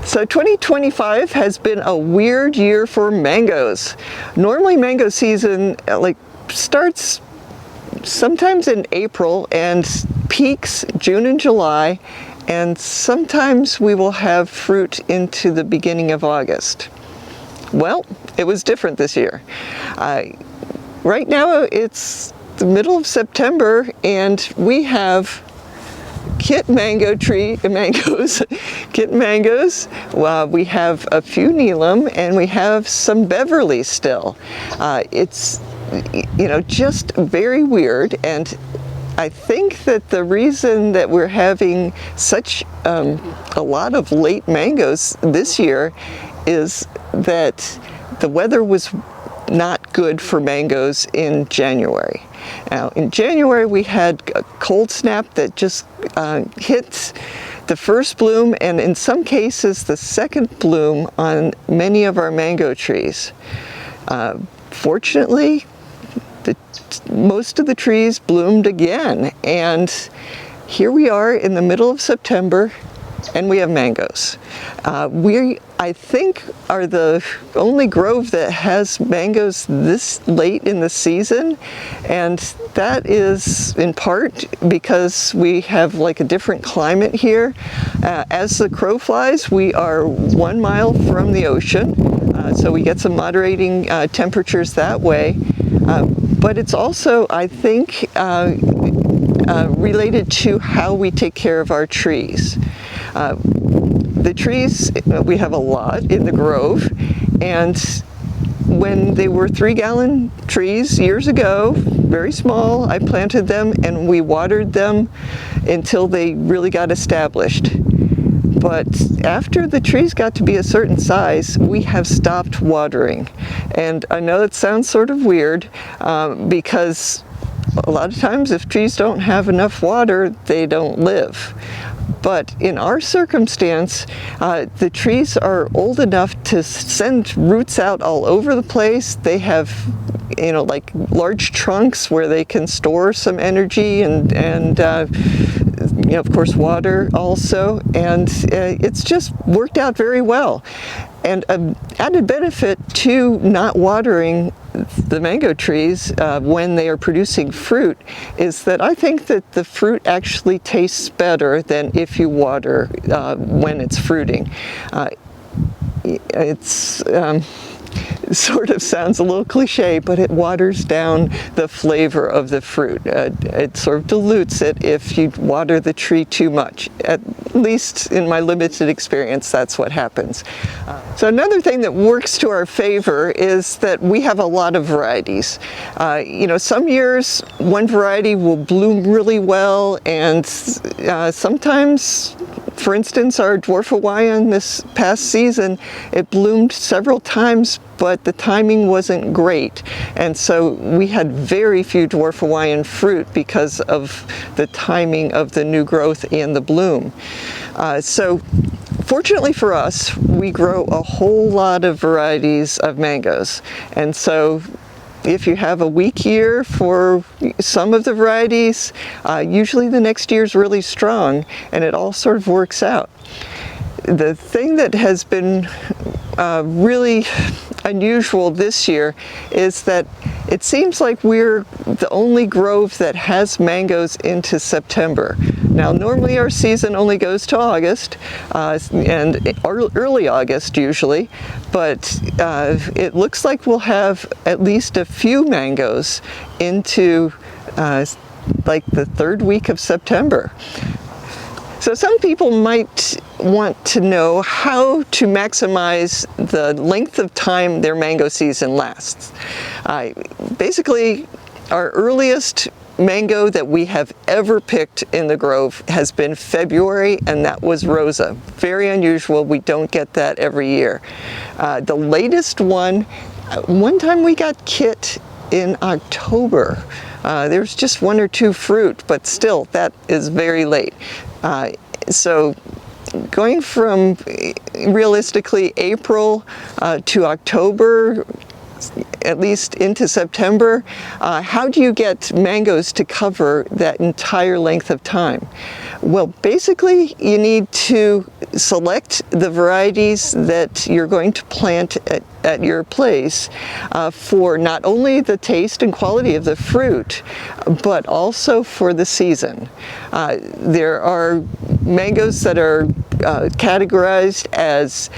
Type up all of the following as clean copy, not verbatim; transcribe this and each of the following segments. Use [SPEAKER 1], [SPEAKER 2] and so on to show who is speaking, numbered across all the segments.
[SPEAKER 1] So 2025 has been a weird year for mangoes. Normally mango season starts sometimes in April and peaks June and July, and sometimes we will have fruit into the beginning of August. Well, it was different this year. Right now it's the middle of September and we have kit mangoes. We have a few Neelam and we have some Beverly still. It's just very weird, and I think that the reason that we're having such a lot of late mangoes this year is that the weather was not good for mangoes in January. Now, in January we had a cold snap that just hit the first bloom, and in some cases the second bloom on many of our mango trees. Fortunately, most of the trees bloomed again, and here we are in the middle of September and we have mangoes. We, I think, are the only grove that has mangoes this late in the season, and that is in part because we have like a different climate here. As the crow flies, we are 1 mile from the ocean, so we get some moderating temperatures that way. But it's also, I think, related to how we take care of our trees. The trees, we have a lot in the grove, and when they were 3-gallon trees years ago, very small, I planted them and we watered them until they really got established. But after the trees got to be a certain size, we have stopped watering. And I know it sounds sort of weird because a lot of times if trees don't have enough water, they don't live. But in our circumstance, the trees are old enough to send roots out all over the place. They have, like large trunks where they can store some energy and of course, water also. And it's just worked out very well. And an added benefit to not watering the mango trees when they are producing fruit is that I think that the fruit actually tastes better than if you water when it's fruiting. It sort of sounds a little cliche, but it waters down the flavor of the fruit. It sort of dilutes it if you water the tree too much. At least in my limited experience, that's what happens. So another thing that works to our favor is that we have a lot of varieties. Some years one variety will bloom really well, and sometimes, for instance, our Dwarf Hawaiian this past season, it bloomed several times, but the timing wasn't great. And so we had very few Dwarf Hawaiian fruit because of the timing of the new growth and the bloom. So fortunately for us, we grow a whole lot of varieties of mangoes. And so if you have a weak year for some of the varieties, usually the next year is really strong, and it all sort of works out. The thing that has been really unusual this year is that it seems like we're the only grove that has mangoes into September. Now, normally our season only goes to August, and early August usually, but it looks like we'll have at least a few mangoes into like the third week of September. So some people might want to know how to maximize the length of time their mango season lasts. Basically, our earliest mango that we have ever picked in the grove has been February, and that was Rosa. Very unusual. We don't get that every year. The latest one time we got Kit in October. There's just 1 or 2 fruit, but still, that is very late. So going from realistically April to October at least into September. How do you get mangoes to cover that entire length of time? Well, basically, you need to select the varieties that you're going to plant at your place for not only the taste and quality of the fruit, but also for the season. There are mangoes that are categorized as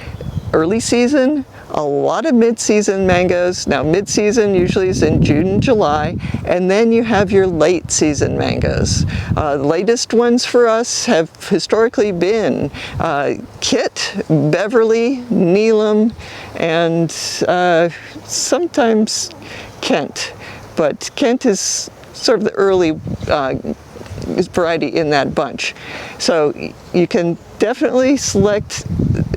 [SPEAKER 1] early season, a lot of mid-season mangoes. Now, mid-season usually is in June and July, and then you have your late season mangoes. The latest ones for us have historically been Kit, Beverly, Neelam, and sometimes Kent. But Kent is sort of the early variety in that bunch. So you can definitely select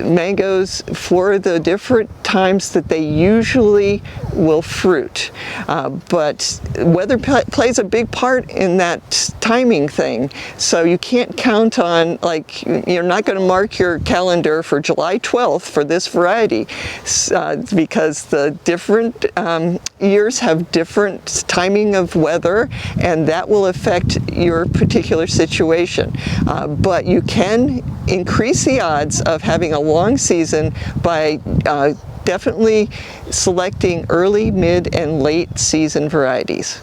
[SPEAKER 1] mangoes for the different times that they usually will fruit. But weather plays a big part in that timing thing. So you can't count on, like, you're not going to mark your calendar for July 12th for this variety because the different years have different timing of weather, and that will affect your particular situation. But you can increase the odds of having a long season by definitely selecting early, mid, and late season varieties.